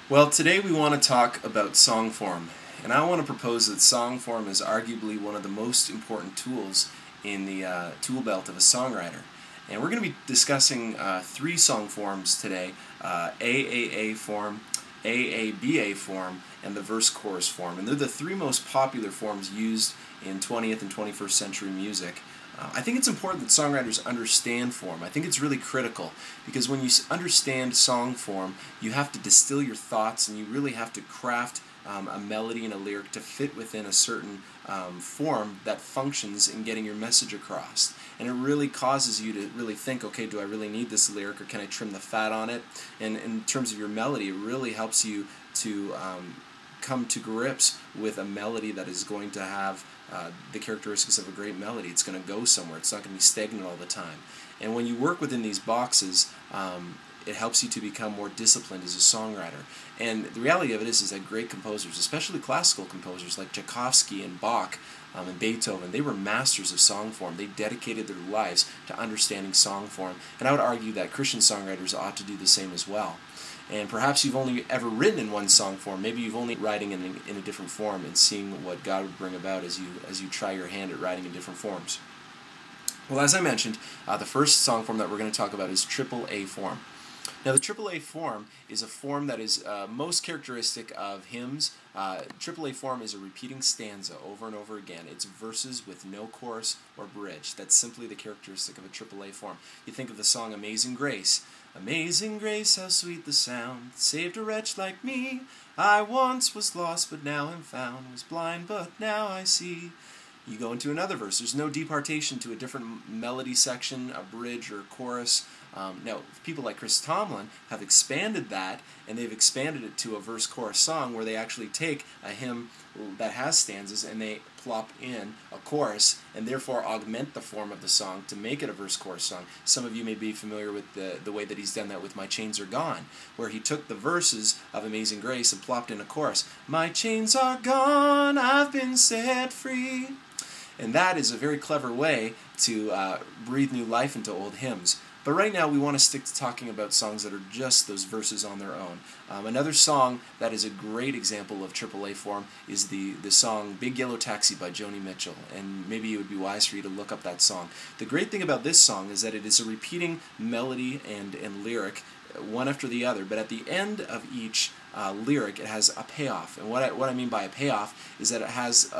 Well, today we want to talk about song form, and I want to propose that song form is arguably one of the most important tools in the tool belt of a songwriter. And we're going to be discussing three song forms today, AAA form, AABA form, and the verse-chorus form. And they're the three most popular forms used in 20th and 21st century music. I think it's important that songwriters understand form. I think it's really critical because when you understand song form, you have to distill your thoughts and you really have to craft a melody and a lyric to fit within a certain form that functions in getting your message across. And it really causes you to really think, okay, do I really need this lyric or can I trim the fat on it? And in terms of your melody, it really helps you to come to grips with a melody that is going to have the characteristics of a great melody. It's going to go somewhere. It's not going to be stagnant all the time. And when you work within these boxes, it helps you to become more disciplined as a songwriter. And the reality of it is that great composers, especially classical composers like Tchaikovsky and Bach and Beethoven, they were masters of song form. They dedicated their lives to understanding song form. And I would argue that Christian songwriters ought to do the same as well. And perhaps you've only ever written in one song form. Maybe you've only writing in a different form and seeing what God would bring about as you try your hand at writing in different forms. Well, as I mentioned, the first song form that we're going to talk about is AAA form. Now, the AAA form is a form that is most characteristic of hymns. AAA form is a repeating stanza over and over again. It's verses with no chorus or bridge. That's simply the characteristic of a AAA form. You think of the song Amazing Grace. Amazing grace, how sweet the sound, saved a wretch like me. I once was lost, but now am found, was blind, but now I see. You go into another verse. There's no departation to a different melody section, a bridge, or a chorus. Now, people like Chris Tomlin have expanded that, and they've expanded it to a verse-chorus song where they actually take a hymn that has stanzas and they plop in a chorus and therefore augment the form of the song to make it a verse-chorus song. Some of you may be familiar with the way that he's done that with My Chains Are Gone, where he took the verses of Amazing Grace and plopped in a chorus. My chains are gone, I've been set free. And that is a very clever way to breathe new life into old hymns. But right now we want to stick to talking about songs that are just those verses on their own. Another song that is a great example of AAA form is the song Big Yellow Taxi by Joni Mitchell. And maybe it would be wise for you to look up that song. The great thing about this song is that it is a repeating melody and lyric, one after the other, but at the end of each lyric it has a payoff. And what I mean by a payoff is that it has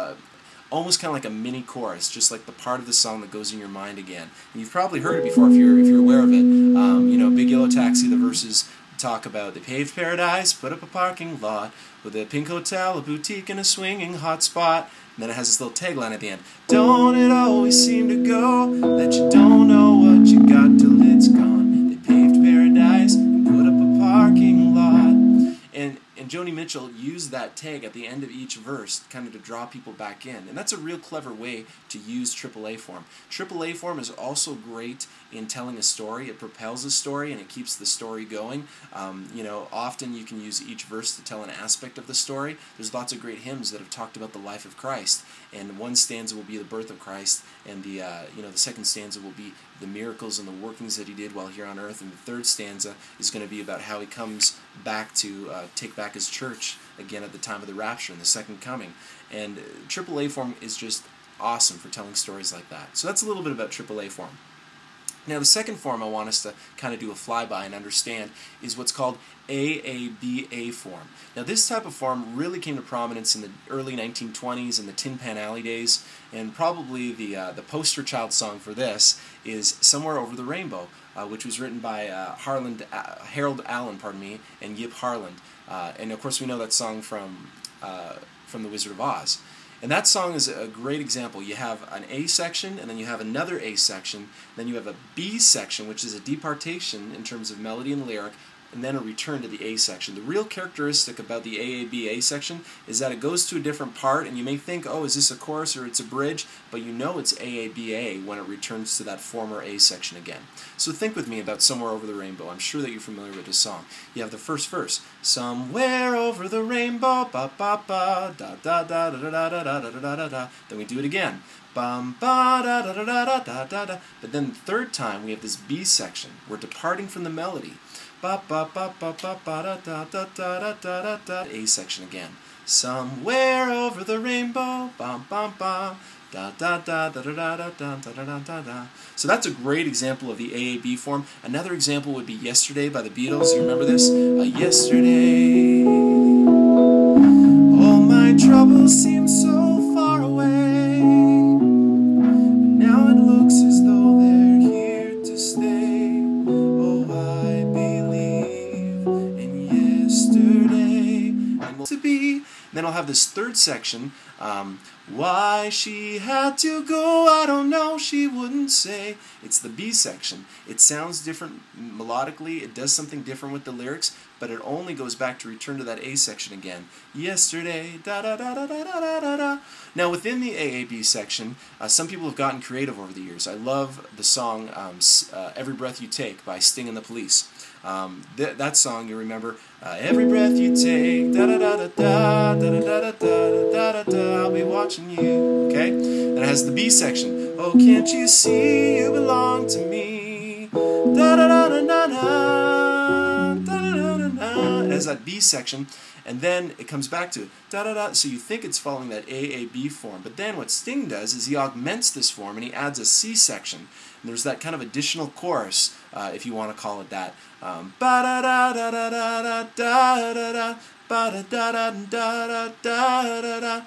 almost kind of like a mini chorus, just like the part of the song that goes in your mind again. And you've probably heard it before if you're aware of it. Big Yellow Taxi, the verses talk about they paved paradise, put up a parking lot with a pink hotel, a boutique, and a swinging hot spot. And then it has this little tagline at the end. Don't it always seem to go that you don't know what you got till it's gone? They paved paradise and put up a parking lot. And Joni Mitchell used that tag at the end of each verse kind of to draw people back in. And that's a real clever way to use AAA form. AAA form is also great in telling a story. It propels a story and it keeps the story going. Often you can use each verse to tell an aspect of the story. There's lots of great hymns that have talked about the life of Christ. And one stanza will be the birth of Christ, and the second stanza will be the miracles and the workings that he did while here on earth, and the third stanza is going to be about how he comes back to take back his church again at the time of the rapture and the second coming. And AAA form is just awesome for telling stories like that. So that's a little bit about AAA form. Now, the second form I want us to kind of do a flyby and understand is what's called AABA form. Now, this type of form really came to prominence in the early 1920s in the Tin Pan Alley days, and probably the poster child song for this is Somewhere Over the Rainbow, which was written by Harold Allen, and Yip Harland. And of course, we know that song from The Wizard of Oz. And that song is a great example. You have an A section, and then you have another A section, then you have a B section, which is a departation in terms of melody and lyric, and then a return to the A section. The real characteristic about the AABA section is that it goes to a different part, and you may think, oh, is this a chorus or it's a bridge? But you know it's AABA when it returns to that former A section again. So think with me about Somewhere Over the Rainbow. I'm sure that you're familiar with this song. You have the first verse. Somewhere over the rainbow, ba ba ba, da da da da da da da da da da da. Then we do it again. bum ba da da da da da da da. But then the third time we have this B section. We're departing from the melody. Ba ba ba ba ba ba da da da da da da da. A section again. Somewhere over the rainbow. Bum bum bum. Da da da da da da da da da da da da. So that's a great example of the AAB form. Another example would be Yesterday by the Beatles. You remember this? Yesterday, all my troubles seem so far away, but now it looks as though they're here to stay. Oh, I believe in yesterday. And to be. Then I'll have this third section. Why she had to go, I don't know, she wouldn't say. It's the B section. It sounds different melodically, it does something different with the lyrics, but it only goes back to return to that A section again. Yesterday, da da da da da da da da. Now within the AAB section, some people have gotten creative over the years. I love the song Every Breath You Take by Sting and the Police. That song, you remember, every breath you take, da da da da da da da da da da da, I'll be watching you. Okay, then it has the B section. Oh, can't you see you belong to me? Da da da da da da da da da da. It has that B section, and then it comes back to da da da. So you think it's following that AAB form, but then what Sting does is he augments this form and he adds a C section. And there's that kind of additional chorus, if you want to call it that. Ba da da da da da da da da ba da da da da da da da.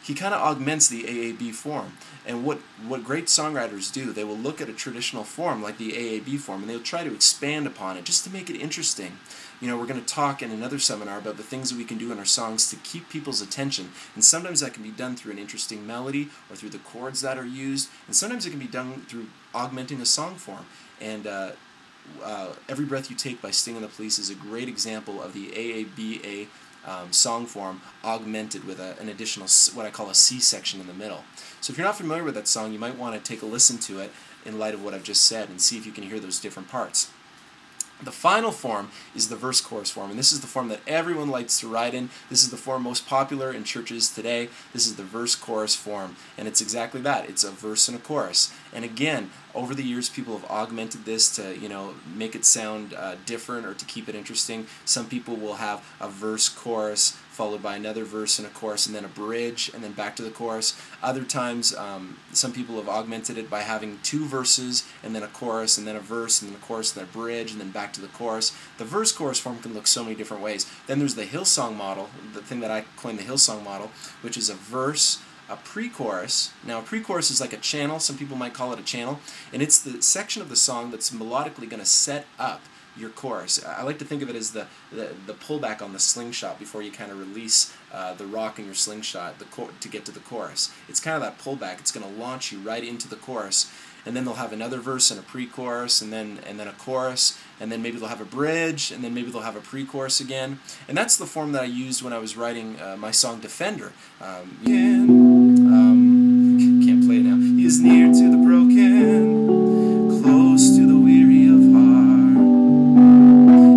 He kind of augments the AAB form. And what great songwriters do, they will look at a traditional form like the AAB form and they'll try to expand upon it just to make it interesting. You know, we're going to talk in another seminar about the things that we can do in our songs to keep people's attention. And sometimes that can be done through an interesting melody or through the chords that are used. And sometimes it can be done through augmenting a song form. And Every Breath You Take by Sting and the Police is a great example of the AABA song form augmented with an additional, what I call a C section in the middle. So if you're not familiar with that song, you might want to take a listen to it in light of what I've just said and see if you can hear those different parts. The final form is the verse-chorus form, and this is the form that everyone likes to write in. This is the form most popular in churches today. This is the verse-chorus form, and it's exactly that. It's a verse and a chorus. And again, over the years, people have augmented this to, make it sound different or to keep it interesting. Some people will have a verse-chorus followed by another verse and a chorus, and then a bridge, and then back to the chorus. Other times, some people have augmented it by having two verses, and then a chorus, and then a verse, and then a chorus, and then a bridge, and then back to the chorus. The verse-chorus form can look so many different ways. Then there's the Hillsong model, the thing that I coined the Hillsong model, which is a verse, a pre-chorus. Now, a pre-chorus is like a channel. Some people might call it a channel, and it's the section of the song that's melodically going to set up your chorus. I like to think of it as the pullback on the slingshot before you kind of release the rock in your slingshot to get to the chorus. It's kind of that pullback. It's going to launch you right into the chorus, and then they'll have another verse and a pre-chorus, and then a chorus, and then maybe they'll have a bridge, and then maybe they'll have a pre-chorus again. And that's the form that I used when I was writing my song Defender. Can't play it now. He is near to the broken, close to the weary of heart.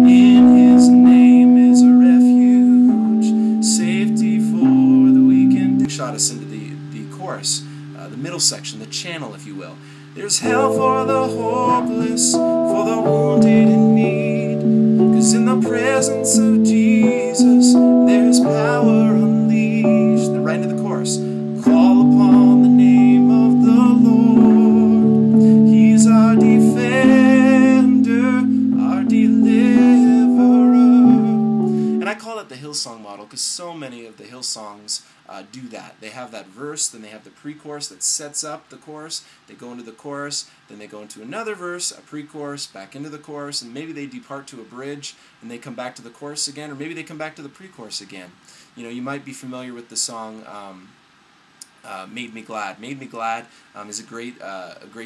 In his name is a refuge, safety for the weak and shot us into the chorus, the middle section, the channel, if you will. There's help for the hopeless, for the wounded in need, 'cause in the presence of Jesus there's power unleashed. Then right into the chorus. Call upon the name of the Lord. He's our defender, our deliverer. And I call it the Hillsong model because so many of the Hillsongs do that. They have that verse, then they have the pre-chorus that sets up the chorus, they go into the chorus, then they go into another verse, a pre-chorus, back into the chorus, and maybe they depart to a bridge, and they come back to the chorus again, or maybe they come back to the pre-chorus again. You might be familiar with the song Made Me Glad. Made Me Glad is a great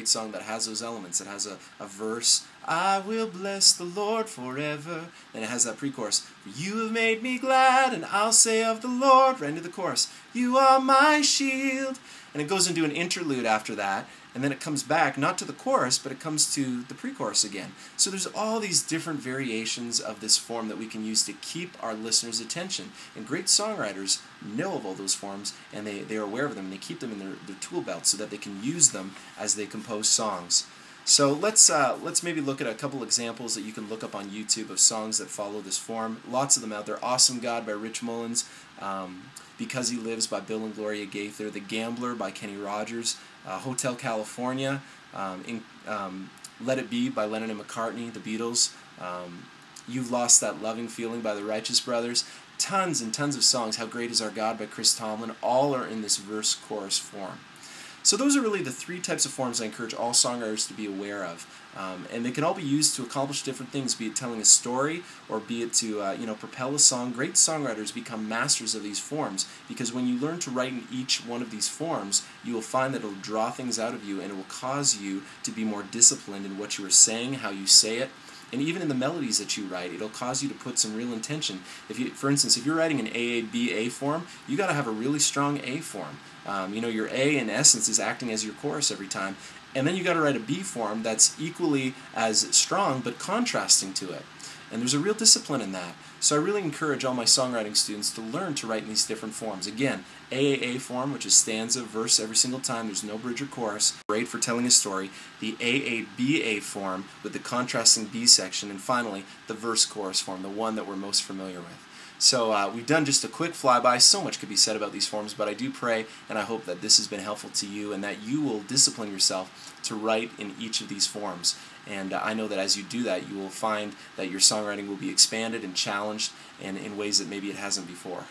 song that has those elements. It has a verse, I will bless the Lord forever. Then it has that pre-chorus, you have made me glad, and I'll say of the Lord, right into the chorus, you are my shield. And it goes into an interlude after that, and then it comes back, not to the chorus, but it comes to the pre-chorus again. So there's all these different variations of this form that we can use to keep our listeners' attention. And great songwriters know of all those forms, and they are aware of them, and they keep them in their tool belt so that they can use them as they compose songs. So let's maybe look at a couple examples that you can look up on YouTube of songs that follow this form. Lots of them out there. Awesome God by Rich Mullins, Because He Lives by Bill and Gloria Gaither, The Gambler by Kenny Rogers, Hotel California, Let It Be by Lennon and McCartney, The Beatles, You've Lost That Loving Feeling by the Righteous Brothers. Tons and tons of songs. How Great Is Our God by Chris Tomlin. All are in this verse-chorus form. So those are really the three types of forms I encourage all songwriters to be aware of. And they can all be used to accomplish different things, be it telling a story or be it to propel a song. Great songwriters become masters of these forms, because when you learn to write in each one of these forms, you will find that it will draw things out of you, and it will cause you to be more disciplined in what you are saying, how you say it. And even in the melodies that you write, it'll cause you to put some real intention. For instance, if you're writing an AABA form, you got to have a really strong A form. Your A in essence is acting as your chorus every time, and then you got to write a B form that's equally as strong but contrasting to it. And there's a real discipline in that. So I really encourage all my songwriting students to learn to write in these different forms. Again, AAA form, which is stanza, verse every single time. There's no bridge or chorus. Great for telling a story. The AABA form with the contrasting B section. And finally, the verse-chorus form, the one that we're most familiar with. So we've done just a quick flyby. So much could be said about these forms, but I do pray and I hope that this has been helpful to you and that you will discipline yourself to write in each of these forms. And I know that as you do that, you will find that your songwriting will be expanded and challenged and in ways that maybe it hasn't before.